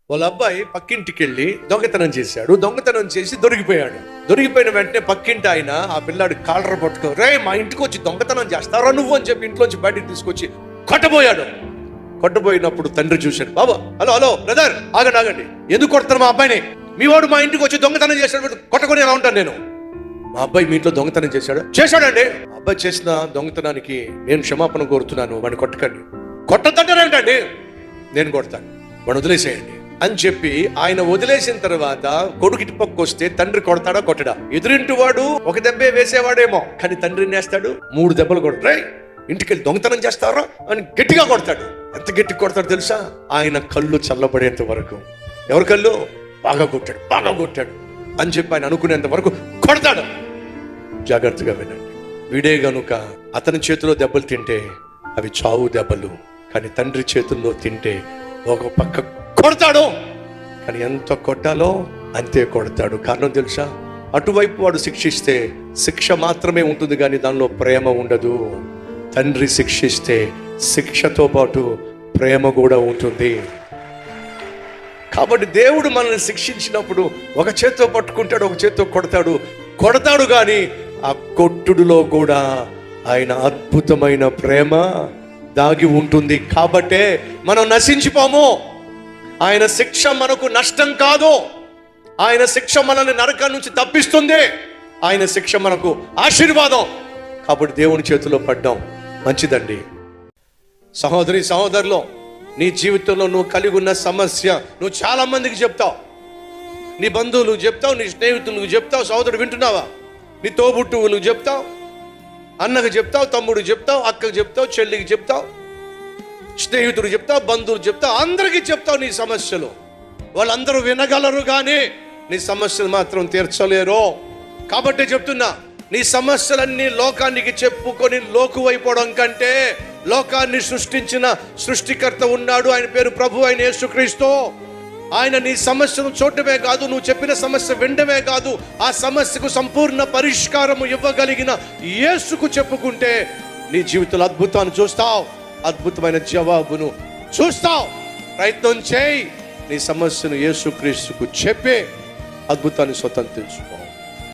వాళ్ళ అబ్బాయి పక్కింటికి వెళ్ళి దొంగతనం చేశాడు. దొంగతనం చేసి దొరికిపోయాడు. దొరికిపోయిన వెంటనే పక్కింటి ఆయన ఆ పిల్లాడు కాలర్ పట్టుకో, రే మా ఇంటికి వచ్చి దొంగతనం చేస్తారా నువ్వు అని చెప్పి ఇంట్లోంచి బయటికి తీసుకొచ్చి కొట్టబోయాడు. కొట్టబోయినప్పుడు తండ్రి చూశాడు. బాబా, హలో హలో బ్రదర్, ఆగండి, ఎందుకు కొడతాను మా అబ్బాయిని? మీ వాడు మా ఇంటికి వచ్చి దొంగతనం చేశాడు, కొట్టకొని ఎలా ఉంటాను నేను? మా అబ్బాయి మీ ఇంట్లో దొంగతనం చేశాడండి. మా అబ్బాయి చేసిన దొంగతనానికి నేను క్షమాపణ కోరుతున్నాను, వాడిని కొట్టకండి. కొట్టద్దంటారేంటండి? నేను కొడతాను, వాడు వదిలేసేయండి అని చెప్పి ఆయన వదిలేసిన తర్వాత కొడుకు ఇటు పక్క వస్తే తండ్రి కొడతాడా కొట్టడా? ఎదురింటి వాడు ఒక దెబ్బే వేసేవాడేమో, కానీ తండ్రి నేస్తాడు 3 దెబ్బలు కొడతాయి. ఇంటికి వెళ్ళి దొంగతనం చేస్తారా అని గట్టిగా కొడతాడు. ఎంత గట్టిగా కొడతాడు తెలుసా? ఆయన కళ్ళు చల్లబడేంత వరకు. ఎవరి కళ్ళు? బాగా కొట్టాడు అని చెప్పి ఆయన అనుకునేంత వరకు కొడతాడు. జాగ్రత్తగా వినండి. వీడే గనుక అతని చేతిలో దెబ్బలు తింటే అవి చావు దెబ్బలు, కానీ తండ్రి చేతుల్లో తింటే ఒక పక్క కొడతాడు, కానీ ఎంత కొట్టాలో అంతే కొడతాడు. కారణం తెలుసా? అటువైపు వాడు శిక్షిస్తే శిక్ష మాత్రమే ఉంటుంది, కానీ దానిలో ప్రేమ ఉండదు. తండ్రి శిక్షిస్తే శిక్షతో పాటు ప్రేమ కూడా ఉంటుంది. కాబట్టి దేవుడు మనల్ని శిక్షించినప్పుడు ఒక చేత్తో పట్టుకుంటాడు, ఒక చేత్తో కొడతాడు కానీ ఆ కొట్టుడులో కూడా ఆయన అద్భుతమైన ప్రేమ దాగి ఉంటుంది. కాబట్టే మనం నశించిపోము. ఆయన శిక్ష మనకు నష్టం కాదు. ఆయన శిక్ష మనల్ని నరకం నుంచి తప్పిస్తుంది. ఆయన శిక్ష మనకు ఆశీర్వాదం. కాబట్టి దేవుని చేతిలో పడ్డాం మంచిదండి. సహోదరి సహోదరులు, నీ జీవితంలో నువ్వు కలిగి ఉన్న సమస్య నువ్వు చాలా మందికి చెప్తావు. నీ బంధువులకు చెప్తావు, నీ స్నేహితులకు చెప్తావు. సహోదరుడు వింటున్నావా? నీ తోబుట్టువులకు చెప్తావు, అన్నకు చెప్తావు, తమ్ముడికి చెప్తావు, అక్కకు చెప్తావు, చెల్లికి చెప్తావు, స్నేహితుడు చెప్తావు, బంధువులు చెప్తావు, అందరికీ చెప్తావు నీ సమస్యలు. వాళ్ళందరూ వినగలరు కానీ నీ సమస్యలు మాత్రం తీర్చలేరు. కాబట్టి చెప్తున్నా, నీ సమస్యలన్నీ లోకానికి చెప్పుకొని లోకువైపోవడం కంటే లోకాన్ని సృష్టించిన సృష్టికర్త ఉన్నాడు, ఆయన పేరు ప్రభు, ఆయన యేసుక్రీస్తు. ఆయన నీ సమస్యను చూడటమే కాదు, నువ్వు చెప్పిన సమస్య వినడమే కాదు, ఆ సమస్యకు సంపూర్ణ పరిష్కారము ఇవ్వగలిగిన యేసుకు చెప్పుకుంటే నీ జీవితంలో అద్భుతాన్ని చూస్తావు, అద్భుతమైన జవాబును చూస్తావు. ప్రయత్నం చేయి, నీ సమస్యను యేసుక్రీస్తుకు చెప్పే అద్భుతాన్ని స్వతంత్రించుకో.